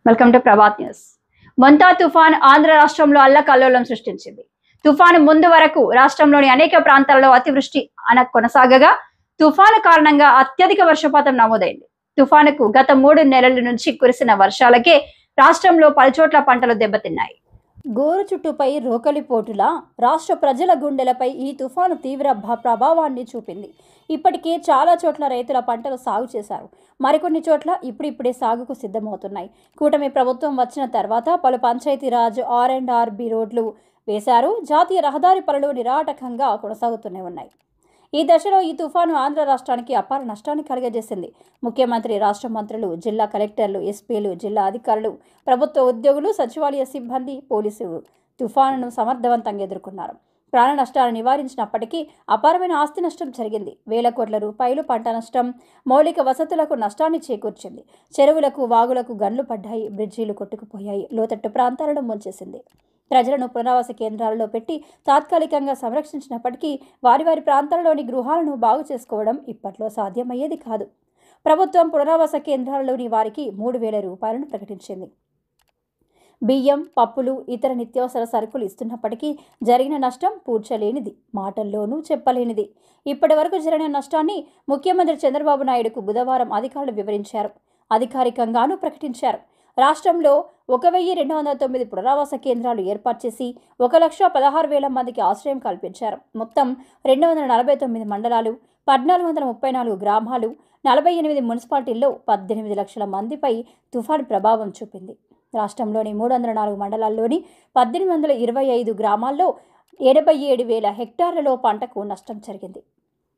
Welcome to Prabhat news. Montha తుఫాన్ ఆంధ్ర రాష్ట్రంలో అల్లకల్లోలం సృష్టించింది. తుఫాను ముందు వరకు రాష్ట్రంలోని అనేక ప్రాంతాలలో అతివృష్టి కొనసాగగా తుఫాను కారణంగా అత్యధిక వర్షపాతం నమోదైంది. తుఫానుకు గత 3 నెలల నుంచి కురిసిన వర్షాలకే రాష్ట్రంలో పలుచోట్ల పంటలు దెబ్బతిన్నాయి. గోరు చుట్టుపై రోకలిపోటులా రాష్ట్ర ప్రజల గుండెలపై ఈ తుఫాను తీవ్ర ప్రభావాన్ని చూపింది. ఇప్పటికే చాలా చోట్ల రైతుల పంటలు సాగు చేశారు. మరికొన్ని చోట్ల ఇప్పుడిప్పుడే సాగుకు సిద్ధమవుతున్నాయి. కూటమి ప్రభుత్వం వచ్చిన తర్వాత పలు పంచాయతీరాజ్ R&RB రోడ్లు వేశారు. జాతీయ రహదారి పనులు నిరాటకంగా కొనసాగుతూనే ఉన్నాయి. ఈ దశలో ఈ తుఫాను ఆంధ్ర రాష్ట్రానికి అపార నష్టాన్ని కలుగజేసింది. ముఖ్యమంత్రి, రాష్ట్ర మంత్రులు, జిల్లా కలెక్టర్లు, ఎస్పీలు, జిల్లా అధికారులు, ప్రభుత్వ ఉద్యోగులు, సచివాలయ సిబ్బంది, పోలీసులు తుఫానును సమర్థవంతంగా ఎదుర్కొన్నారు. ప్రాణ నష్టాలు నివారించినప్పటికీ అపారమైన ఆస్తి నష్టం జరిగింది. వేల కోట్ల రూపాయలు పంట నష్టం, మౌలిక వసతులకు నష్టాన్ని చేకూర్చింది. చెరువులకు, వాగులకు గన్లు పడ్డాయి, బ్రిడ్జీలు కొట్టుకుపోయాయి, లోతట్టు ప్రాంతాలను ముంచేసింది. ప్రజలను పునరావాస కేంద్రాలలో పెట్టి తాత్కాలికంగా సంరక్షించినప్పటికీ వారి ప్రాంతాలలోని గృహాలను బాగు చేసుకోవడం ఇప్పట్లో సాధ్యమయ్యేది కాదు. ప్రభుత్వం పునరావాస కేంద్రాలలోని వారికి 3,000 రూపాయలను ప్రకటించింది. బియ్యం, పప్పులు, ఇతర నిత్యావసర సరుకులు ఇస్తున్నప్పటికీ జరిగిన నష్టం పూడ్చలేనిది, మాటల్లోనూ చెప్పలేనిది. ఇప్పటి వరకు జరిగిన నష్టాన్ని ముఖ్యమంత్రి చంద్రబాబు నాయుడుకు బుధవారం అధికారులు వివరించారు, అధికారికంగానూ ప్రకటించారు. రాష్ట్రంలో 1,209 పునరావాస కేంద్రాలు ఏర్పాటు చేసి 1,16,000 మందికి ఆశ్రయం కల్పించారు. మొత్తం 249 మండలాలు, 1,434 గ్రామాలు, 48 మున్సిపాలిటీల్లో 18 లక్షల మందిపై తుఫాను ప్రభావం చూపింది. రాష్ట్రంలోని 304 మండలాల్లోని 1,825 గ్రామాల్లో 87,000 హెక్టార్లలో పంటకు నష్టం జరిగింది.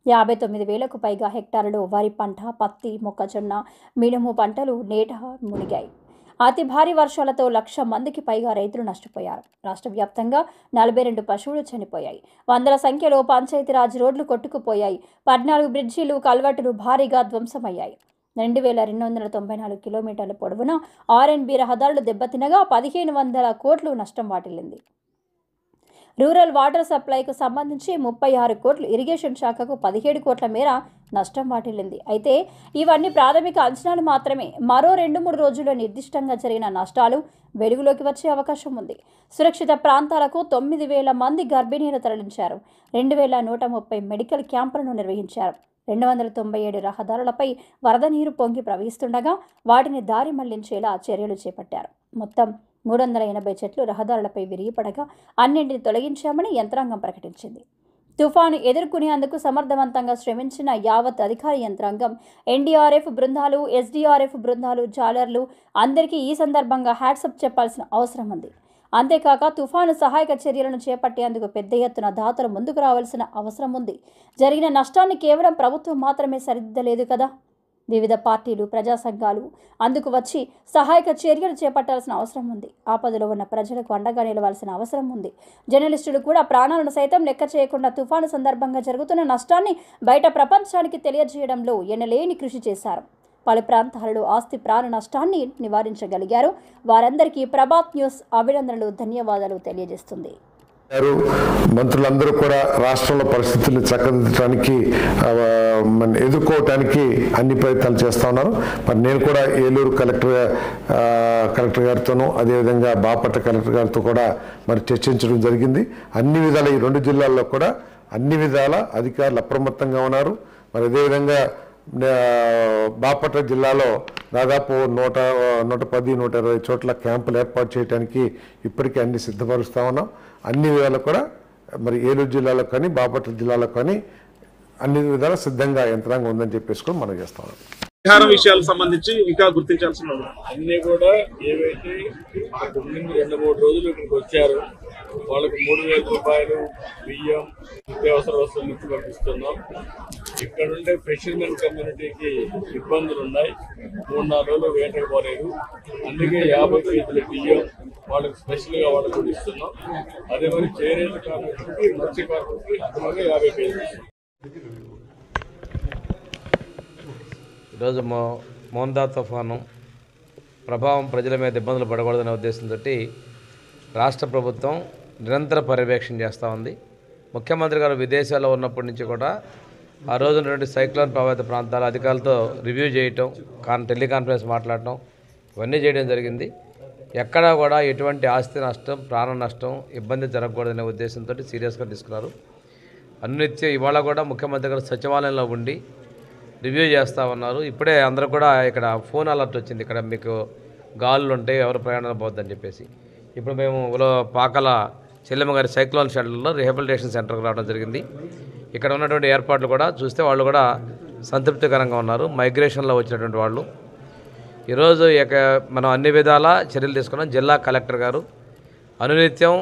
59,000కు పైగా హెక్టార్లలో వరి పంట, పత్తి, మొక్కజొన్న, మినుము పంటలు నేట మునిగాయి. అతి భారీ వర్షాలతో 1,00,000 మందికి పైగా రైతులు నష్టపోయారు. రాష్ట్ర వ్యాప్తంగా 42 పశువులు చనిపోయాయి. వందల సంఖ్యలో పంచాయతీరాజ్ రోడ్లు కొట్టుకుపోయాయి. 14 బ్రిడ్జీలు, కల్వర్టులు భారీగా ధ్వంసమయ్యాయి. 2,294 కిలోమీటర్ల పొడవున R&B రహదారులు దెబ్బతినగా 1,500 కోట్లు నష్టం వాటిల్లింది. రూరల్ వాటర్ సప్లైకు సంబంధించి 36 కోట్లు, ఇరిగేషన్ శాఖకు 17 కోట్ల మేర నష్టం వాటిల్లింది. అయితే ఇవన్నీ ప్రాథమిక అంచనాలు మాత్రమే. మరో 2-3 రోజుల్లో నిర్దిష్టంగా జరిగిన నష్టాలు వెలుగులోకి వచ్చే అవకాశం ఉంది. సురక్షిత ప్రాంతాలకు 9,000 మంది గర్భిణీలు తరలించారు. 2,130 మెడికల్ క్యాంపులను నిర్వహించారు. 297 రహదారులపై వరద నీరు పొంగి ప్రవహిస్తుండగా వాటిని దారి మళ్లించేలా చర్యలు చేపట్టారు. మొత్తం 380 చెట్లు రహదారులపై విరిగిపడగా అన్నింటిని తొలగించామని యంత్రాంగం ప్రకటించింది. తుఫాను ఎదుర్కొనేందుకు సమర్థవంతంగా శ్రమించిన యావత్ అధికార యంత్రాంగం, NDRF బృందాలు, SDRF బృందాలు, జాలర్లు అందరికీ ఈ సందర్భంగా హ్యాట్సప్ చెప్పాల్సిన అవసరం ఉంది. అంతేకాక తుఫాను సహాయక చర్యలను చేపట్టేందుకు పెద్ద ఎత్తున దాతలు ముందుకు రావాల్సిన అవసరం ఉంది. జరిగిన నష్టాన్ని కేవలం ప్రభుత్వం మాత్రమే సరిదిద్దలేదు కదా. వివిధ పార్టీలు, ప్రజా సంఘాలు అందుకు వచ్చి సహాయక చర్యలు చేపట్టాల్సిన అవసరం ఉంది. ఆపదలో ఉన్న ప్రజలకు అండగా నిలవాల్సిన అవసరం ఉంది. జర్నలిస్టులు కూడా ప్రాణాలను సైతం లెక్క చేయకుండా తుఫాను సందర్భంగా జరుగుతున్న నష్టాన్ని బయట ప్రపంచానికి తెలియజేయడంలో ఎనలేని కృషి చేశారు. పలు ప్రాంతాలలో ఆస్తి ప్రాణ నష్టాన్ని నివారించగలిగారు. వారందరికీ ప్రభాత్ న్యూస్ అభినందనలు, ధన్యవాదాలు తెలియజేస్తుంది. మంత్రులందరూ కూడా రాష్ట్రంలో పరిస్థితులు చక్కదిద్దడానికి, ఎదుర్కోవటానికి అన్ని ప్రయత్నాలు చేస్తూ ఉన్నారు. మరి నేను కూడా ఏలూరు కలెక్టర్ గారితోనూ, అదేవిధంగా బాపట్ల కలెక్టర్ గారితో కూడా మరి చర్చించడం జరిగింది. అన్ని విధాల ఈ 2 జిల్లాల్లో కూడా అన్ని విధాల అధికారులు అప్రమత్తంగా ఉన్నారు. మరి అదేవిధంగా బాపట్ల జిల్లాలో దాదాపు 110-120 చోట్ల క్యాంపులు ఏర్పాటు చేయడానికి ఇప్పటికే అన్ని సిద్ధపరుస్తూ ఉన్నాం. అన్ని విధాలు కూడా మరి ఏలూరు జిల్లాలో కానీ బాపట్ల జిల్లాలో కానీ అన్ని విధాలు సిద్ధంగా యంత్రాంగం ఉందని చెప్పేసి మనం చేస్తా ఉన్నాం. పరిహారం విషయాలకు సంబంధించి ఇంకా గుర్తించాల్సిన అన్ని కూడా ఏవైతే 2-3 రోజులు ఇక్కడికి వచ్చారు వాళ్ళకి 3,000 రూపాయలు బియ్యం, నిత్యావసర వస్తువులు నుంచి పంపిస్తున్నాం. ఇక్కడ ఉండే ఫిషర్మెన్ కమ్యూనిటీకి ఇబ్బందులు ఉన్నాయి. 3-4 రోజులు వేటకు పోలేదు. అందుకే 50 కేజీల బియ్యం వాళ్ళకి స్పెషల్గా వాళ్ళకు ఇస్తున్నాం. అదే మరి చేనేత కార్మికులకి, మత్స్య కార్మికులకి అదనంగా 50 కేజీలు. ఈరోజు మోంతా తుఫాను ప్రభావం ప్రజల మీద ఇబ్బందులు పడకూడదనే ఉద్దేశంతో రాష్ట్ర ప్రభుత్వం నిరంతర పర్యవేక్షణ చేస్తూ ఉంది. ముఖ్యమంత్రి గారు విదేశాల్లో ఉన్నప్పటి నుంచి కూడా ఆ రోజు ఉన్నటువంటి సైక్లోన్ ప్రభావిత ప్రాంతాల అధికారులతో రివ్యూ చేయటం, టెలికాన్ఫరెన్స్ మాట్లాడటం, ఇవన్నీ చేయడం జరిగింది. ఎక్కడా కూడా ఎటువంటి ఆస్తి నష్టం, ప్రాణ నష్టం, ఇబ్బంది జరగకూడదనే ఉద్దేశంతో సీరియస్గా తీసుకున్నారు. అనునిత్యం ఇవాళ కూడా ముఖ్యమంత్రి గారు సచివాలయంలో ఉండి రివ్యూ చేస్తూ ఉన్నారు. ఇప్పుడే అందరూ కూడా ఇక్కడ ఫోన్ అలర్ట్ వచ్చింది, ఇక్కడ మీకు గాలులు ఉంటాయి, ఎవరు ప్రయాణాలు పోవద్దని చెప్పేసి. ఇప్పుడు మేము పాకల చెల్లెమ్మ గారి సైక్లోన్ షెల్టర్లో రిహాబిలిటేషన్ సెంటర్కి రావడం జరిగింది. ఇక్కడ ఉన్నటువంటి ఏర్పాట్లు కూడా చూస్తే వాళ్ళు కూడా సంతృప్తికరంగా ఉన్నారు. మైగ్రేషన్లో వచ్చినటువంటి వాళ్ళు ఈరోజు మనం అన్ని విధాల చర్యలు తీసుకున్నాం. జిల్లా కలెక్టర్ గారు అనునిత్యం